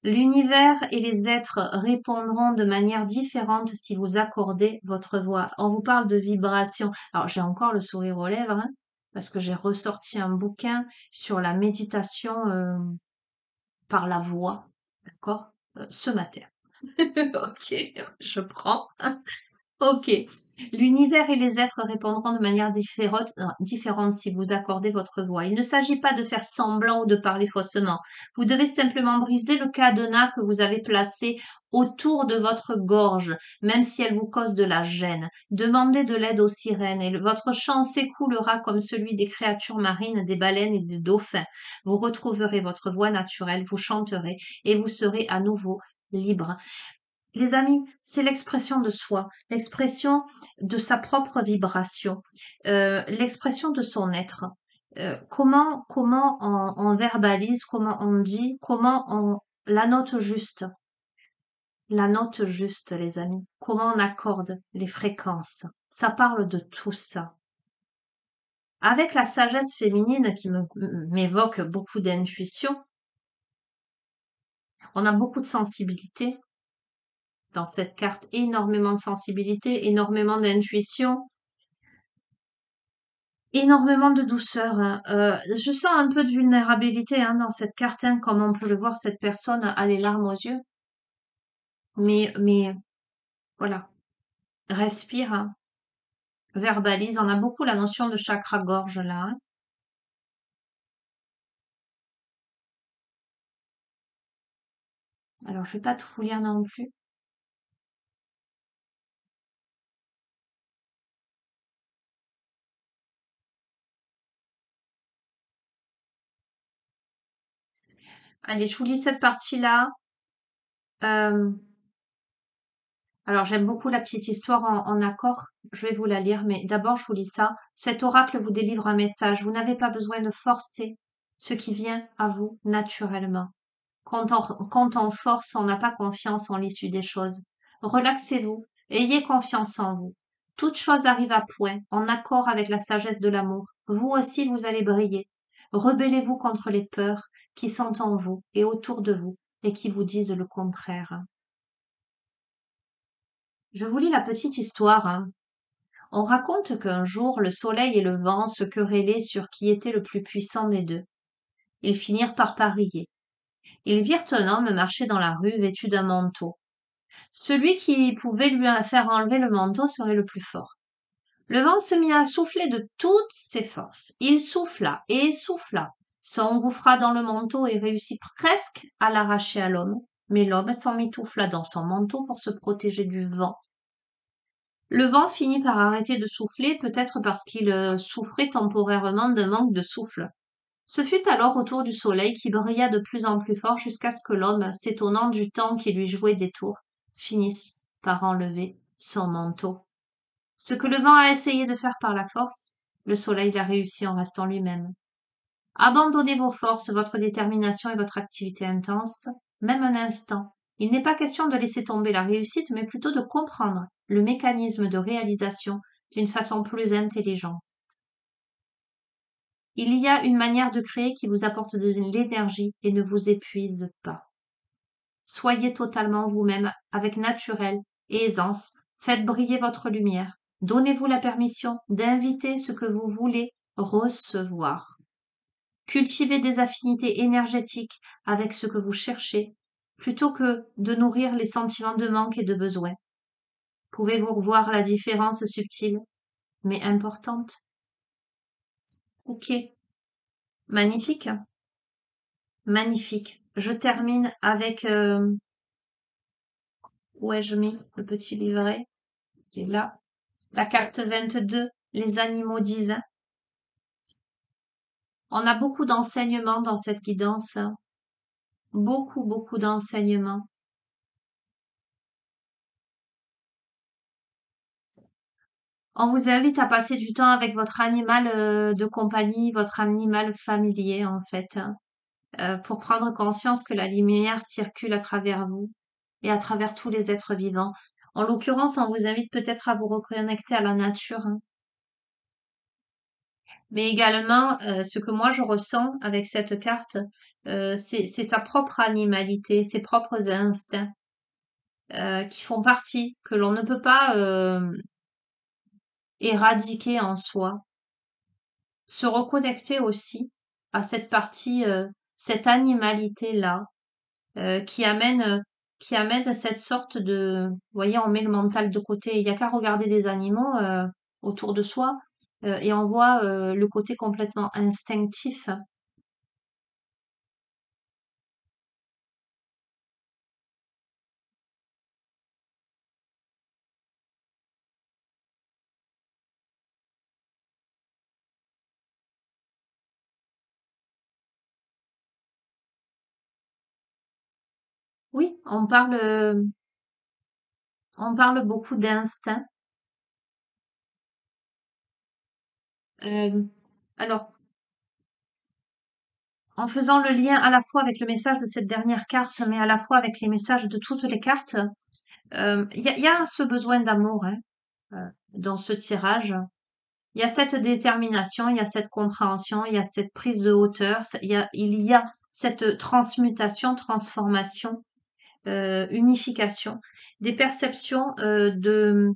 L'univers et les êtres répondront de manière différente si vous accordez votre voix. On vous parle de vibration. Alors, j'ai encore le sourire aux lèvres, hein, parce que j'ai ressorti un bouquin sur la méditation par la voix, d'accord, ce matin. Ok, je prends. Ok. L'univers et les êtres répondront de manière différente si vous accordez votre voix. Il ne s'agit pas de faire semblant ou de parler faussement. Vous devez simplement briser le cadenas que vous avez placé autour de votre gorge, même si elle vous cause de la gêne. Demandez de l'aide aux sirènes et votre chant s'écoulera comme celui des créatures marines, des baleines et des dauphins. Vous retrouverez votre voix naturelle, vous chanterez et vous serez à nouveau libre. Les amis, c'est l'expression de soi, l'expression de sa propre vibration, l'expression de son être. Comment on verbalise, comment on dit, comment on la note juste, les amis. Comment on accorde les fréquences. Ça parle de tout ça. Avec la sagesse féminine qui m'évoque beaucoup d'intuition, on a beaucoup de sensibilité dans cette carte, énormément de sensibilité, énormément d'intuition, énormément de douceur, hein. Je sens un peu de vulnérabilité, hein, dans cette carte, hein, comme on peut le voir, cette personne a les larmes aux yeux. Mais voilà, respire, hein, verbalise. On a beaucoup la notion de chakra-gorge là, hein. Alors, je vais pas tout vous lire non plus. Allez, je vous lis cette partie-là. Euh, alors, j'aime beaucoup la petite histoire en accord. Je vais vous la lire, mais d'abord, je vous lis ça. Cet oracle vous délivre un message. Vous n'avez pas besoin de forcer ce qui vient à vous naturellement. Quand on force, on n'a pas confiance en l'issue des choses. Relaxez-vous, ayez confiance en vous. Toute chose arrive à point, en accord avec la sagesse de l'amour. Vous aussi, vous allez briller. Rebellez-vous contre les peurs qui sont en vous et autour de vous et qui vous disent le contraire. Je vous lis la petite histoire, hein. On raconte qu'un jour, le soleil et le vent se querellaient sur qui était le plus puissant des deux. Ils finirent par parier. Ils virent un homme marcher dans la rue vêtu d'un manteau. Celui qui pouvait lui faire enlever le manteau serait le plus fort. Le vent se mit à souffler de toutes ses forces. Il souffla et souffla, s'engouffra dans le manteau et réussit presque à l'arracher à l'homme. Mais l'homme s'emmitoufla dans son manteau pour se protéger du vent. Le vent finit par arrêter de souffler, peut-être parce qu'il souffrait temporairement d'un manque de souffle. Ce fut alors au tour du soleil qui brilla de plus en plus fort jusqu'à ce que l'homme, s'étonnant du temps qui lui jouait des tours, finisse par enlever son manteau. Ce que le vent a essayé de faire par la force, le soleil l'a réussi en restant lui-même. Abandonnez vos forces, votre détermination et votre activité intense, même un instant. Il n'est pas question de laisser tomber la réussite, mais plutôt de comprendre le mécanisme de réalisation d'une façon plus intelligente. Il y a une manière de créer qui vous apporte de l'énergie et ne vous épuise pas. Soyez totalement vous-même, avec naturel et aisance. Faites briller votre lumière. Donnez-vous la permission d'inviter ce que vous voulez recevoir. Cultivez des affinités énergétiques avec ce que vous cherchez, plutôt que de nourrir les sentiments de manque et de besoin. Pouvez-vous voir la différence subtile, mais importante? Ok, magnifique, magnifique. Je termine avec où ai-je mis le petit livret? Qui est là. La carte 22, les animaux divins. On a beaucoup d'enseignements dans cette guidance. Beaucoup, beaucoup d'enseignements. On vous invite à passer du temps avec votre animal de compagnie, votre animal familier en fait, hein, pour prendre conscience que la lumière circule à travers vous et à travers tous les êtres vivants. En l'occurrence, on vous invite peut-être à vous reconnecter à la nature, hein. Mais également, ce que moi je ressens avec cette carte, c'est sa propre animalité, ses propres instincts qui font partie, que l'on ne peut pas éradiquer en soi. Se reconnecter aussi à cette partie, cette animalité-là, euh, qui amène, euh, qui amène cette sorte de, vous voyez, on met le mental de côté. Il n'y a qu'à regarder des animaux autour de soi et on voit le côté complètement instinctif. Oui, on parle beaucoup d'instinct. Euh, alors, en faisant le lien à la fois avec le message de cette dernière carte, mais à la fois avec les messages de toutes les cartes, il y a ce besoin d'amour hein, dans ce tirage. Il y a cette détermination, il y a cette compréhension, il y a cette prise de hauteur, il y a cette transmutation, transformation, unification, des perceptions de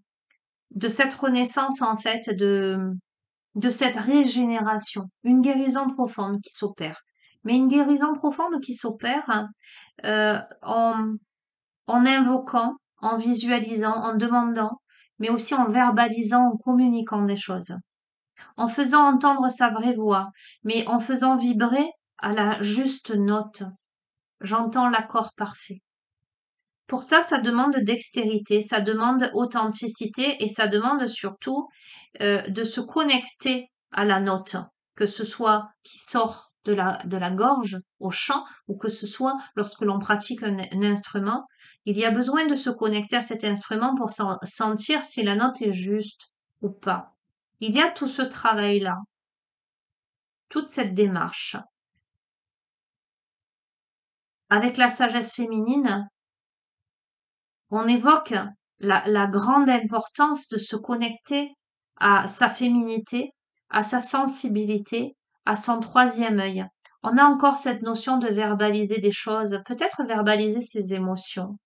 cette renaissance en fait, de cette régénération, une guérison profonde qui s'opère. Mais une guérison profonde qui s'opère en, en invoquant, en visualisant, en demandant, mais aussi en verbalisant, en communiquant des choses, en faisant entendre sa vraie voix, mais en faisant vibrer à la juste note. J'entends l'accord parfait. Pour ça, ça demande dextérité, ça demande authenticité et ça demande surtout de se connecter à la note, que ce soit qui sort de la gorge au chant ou que ce soit lorsque l'on pratique un instrument. Il y a besoin de se connecter à cet instrument pour sentir si la note est juste ou pas. Il y a tout ce travail-là, toute cette démarche. Avec la sagesse féminine, on évoque la grande importance de se connecter à sa féminité, à sa sensibilité, à son troisième œil. On a encore cette notion de verbaliser des choses, peut-être verbaliser ses émotions,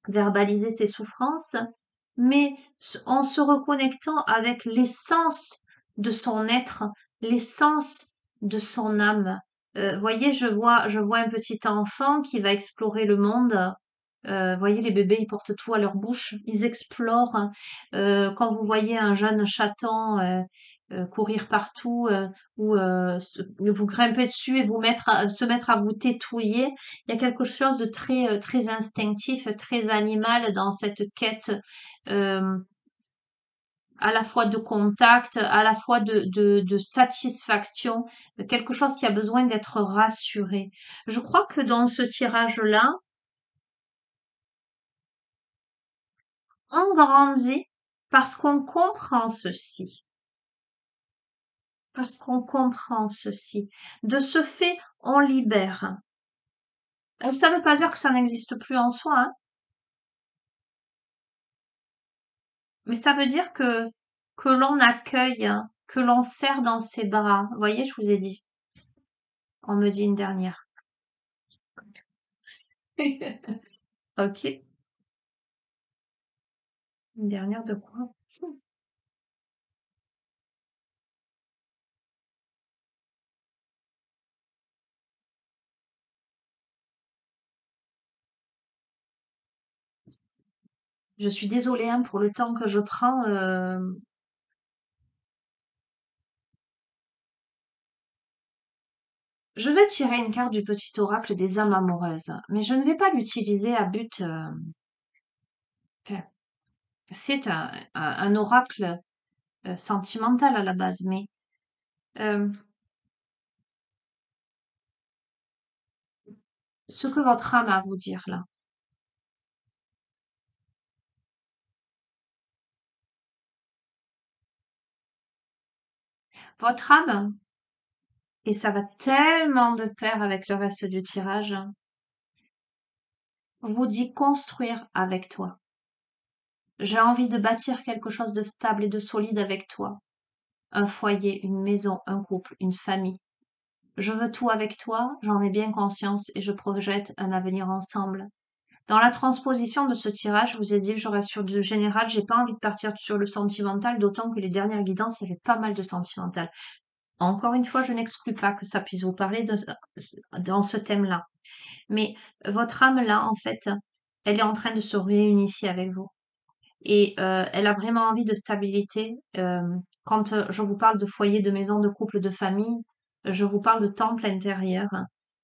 verbaliser ses souffrances, mais en se reconnectant avec l'essence de son être, l'essence de son âme. Voyez, je vois un petit enfant qui va explorer le monde. Voyez, les bébés, ils portent tout à leur bouche, ils explorent. Quand vous voyez un jeune chaton courir partout ou vous grimper dessus et se mettre à vous tétouiller, il y a quelque chose de très instinctif, très animal dans cette quête euh, à la fois de contact, à la fois de satisfaction, quelque chose qui a besoin d'être rassuré. Je crois que dans ce tirage-là, on grandit parce qu'on comprend ceci. Parce qu'on comprend ceci. De ce fait, on libère. Ça ne veut pas dire que ça n'existe plus en soi, hein, mais ça veut dire que l'on accueille, hein, que l'on serre dans ses bras. Vous voyez, je vous ai dit. On me dit une dernière. Ok. Une dernière de quoi? Je suis désolée hein, pour le temps que je prends. Je vais tirer une carte du petit oracle des âmes amoureuses, mais je ne vais pas l'utiliser à but. Enfin, c'est un oracle sentimental à la base, mais euh, ce que votre âme a à vous dire là, Votre âme, et ça va tellement de pair avec le reste du tirage, vous dit construire avec toi. J'ai envie de bâtir quelque chose de stable et de solide avec toi. Un foyer, une maison, un couple, une famille. Je veux tout avec toi, j'en ai bien conscience et je projette un avenir ensemble. Dans la transposition de ce tirage, je vous ai dit que je reste sur du général, j'ai pas envie de partir sur le sentimental, d'autant que les dernières guidances, il y avait pas mal de sentimental. Encore une fois, je n'exclus pas que ça puisse vous parler dans ce thème-là. Mais votre âme là, en fait, elle est en train de se réunifier avec vous. Et elle a vraiment envie de stabilité. Quand je vous parle de foyer, de maison, de couple, de famille, je vous parle de temple intérieur.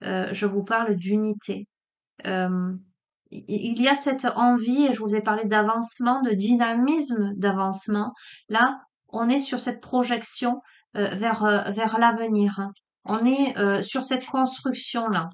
Je vous parle d'unité. Euh, il y a cette envie, et je vous ai parlé d'avancement, de dynamisme d'avancement. Là, on est sur cette projection vers l'avenir. On est sur cette construction-là.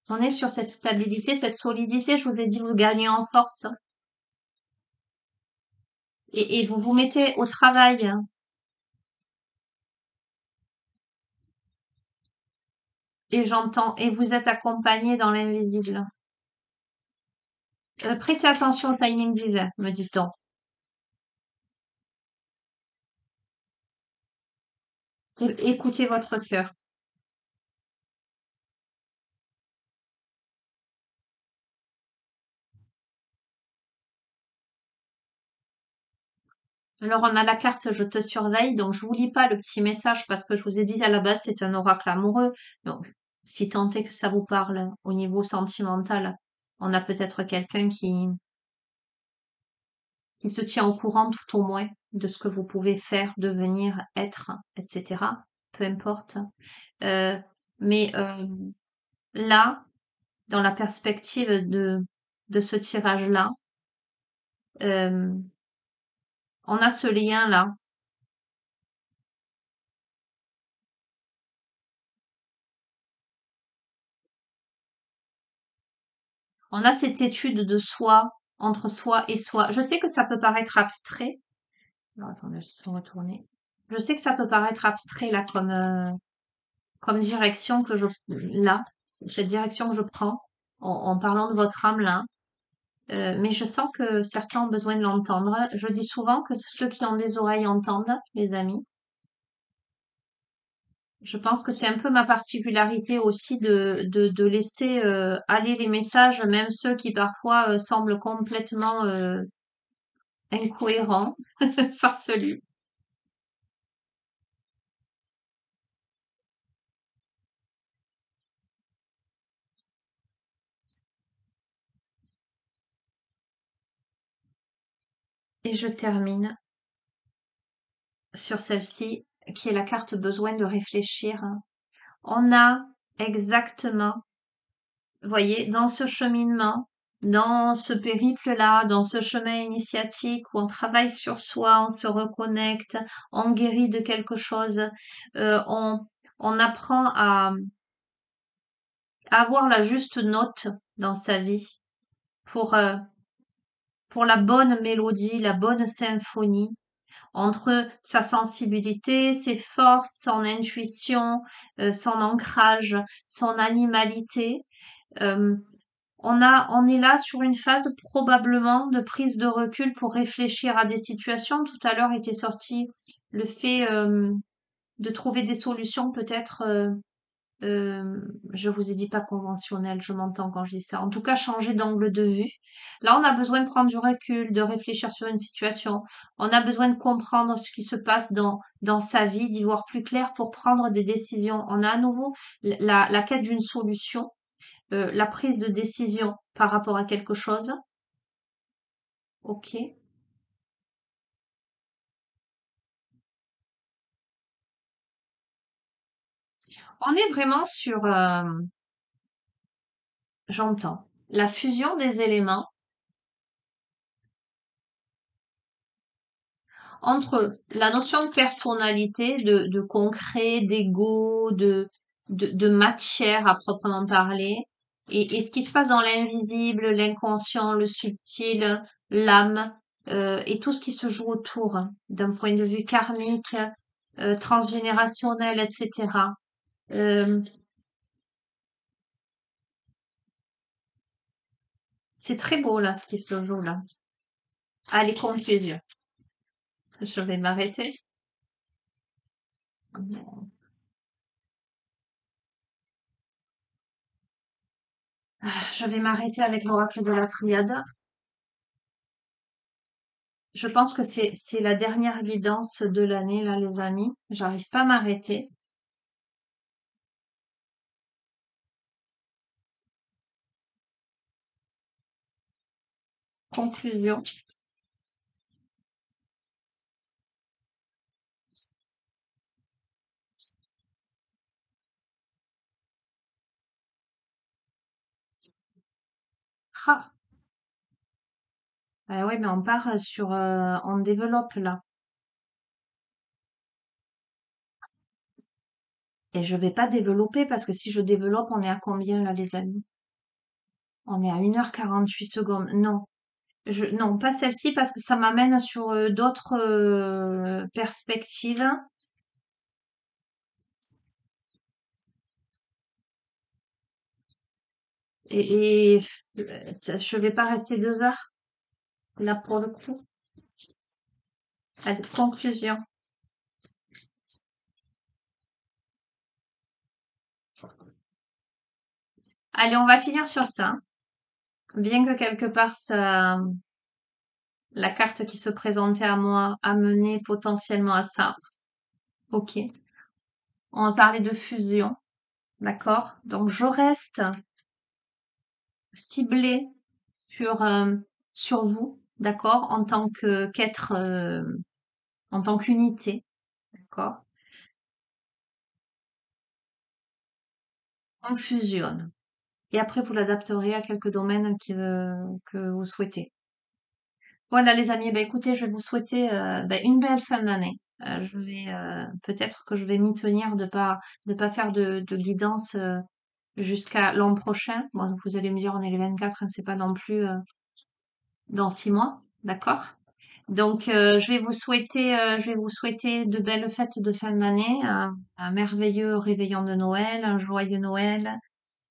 On est sur cette stabilité, cette solidité. Je vous ai dit, vous gagnez en force. Et vous vous mettez au travail. Et j'entends, et vous êtes accompagné dans l'invisible. Prêtez attention au timing divin, me dit-on. Écoutez votre cœur. Alors, on a la carte Je te surveille, donc je vous lis pas le petit message parce que je vous ai dit à la base, c'est un oracle amoureux. Donc, si tant est que ça vous parle au niveau sentimental, on a peut-être quelqu'un qui se tient au courant tout au moins de ce que vous pouvez faire, devenir, être, etc. Peu importe. Euh, mais là, dans la perspective de ce tirage-là, euh, on a ce lien-là. On a cette étude de soi, entre soi et soi. Je sais que ça peut paraître abstrait. Alors, attendez, je vais retourner. Je sais que ça peut paraître abstrait là comme direction que je là, cette direction que je prends en parlant de votre âme là. Mais je sens que certains ont besoin de l'entendre. Je dis souvent que ceux qui ont des oreilles entendent, les amis. Je pense que c'est un peu ma particularité aussi de laisser aller les messages, même ceux qui parfois semblent complètement incohérents, farfelus. Et je termine sur celle-ci, qui est la carte besoin de réfléchir. On a exactement, vous voyez, dans ce cheminement, dans ce périple-là, dans ce chemin initiatique où on travaille sur soi, on se reconnecte, on guérit de quelque chose, euh, on, on apprend à avoir la juste note dans sa vie pour, euh, pour la bonne mélodie, la bonne symphonie entre sa sensibilité, ses forces, son intuition, son ancrage, son animalité. Euh, on est là sur une phase probablement de prise de recul pour réfléchir à des situations. Tout à l'heure était sorti le fait de trouver des solutions peut-être, je vous ai dit pas conventionnelles, je m'entends quand je dis ça. En tout cas, changer d'angle de vue. Là, on a besoin de prendre du recul, de réfléchir sur une situation. On a besoin de comprendre ce qui se passe dans sa vie, d'y voir plus clair pour prendre des décisions. On a à nouveau la quête d'une solution, la prise de décision par rapport à quelque chose. Ok. On est vraiment sur, j'entends, la fusion des éléments. entre la notion de personnalité, de concret, d'ego, de matière à proprement parler, et ce qui se passe dans l'invisible, l'inconscient, le subtil, l'âme, et tout ce qui se joue autour, hein, d'un point de vue karmique, transgénérationnel, etc. Euh, c'est très beau là, ce qui se joue là. Allez, conclusion. Je vais m'arrêter. Je vais m'arrêter avec l'oracle de la Triade. Je pense que c'est la dernière guidance de l'année, là, les amis. J'arrive pas à m'arrêter. Conclusion. Ah, ouais, mais on part sur, on développe là. Et je vais pas développer parce que si je développe, on est à combien là, les amis? On est à 1h48 secondes. Non, non, pas celle-ci parce que ça m'amène sur d'autres perspectives. Je vais pas rester 2 heures là pour le coup. Allez, conclusion. Allez, on va finir sur ça. Bien que quelque part, la carte qui se présentait à moi a mené potentiellement à ça. Ok. On va parler de fusion. D'accord? Donc, je reste ciblée sur, sur vous. D'accord? En tant qu'être, en tant qu'unité. D'accord? On fusionne. Et après, vous l'adapterez à quelques domaines que vous souhaitez. Voilà les amis, bah écoutez, je vais vous souhaiter une belle fin d'année. Je vais peut-être que je vais m'y tenir de pas faire de guidance jusqu'à l'an prochain. Bon, vous allez me dire on est le 24, hein, c'est pas non plus dans 6 mois, d'accord? Donc je vais vous souhaiter de belles fêtes de fin d'année, un merveilleux réveillon de Noël, un joyeux Noël,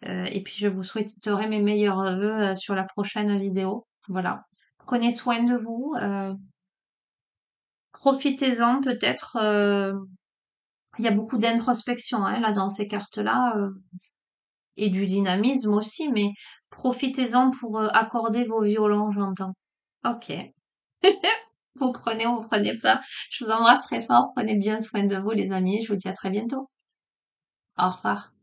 et puis je vous souhaiterai mes meilleurs vœux sur la prochaine vidéo. Voilà. Prenez soin de vous. Profitez-en peut-être. Il y a beaucoup d'introspection hein, là dans ces cartes-là et du dynamisme aussi, mais profitez-en pour accorder vos violons, j'entends. Ok. Vous prenez pas. Je vous embrasse très fort. Prenez bien soin de vous, les amis. Je vous dis à très bientôt. Au revoir.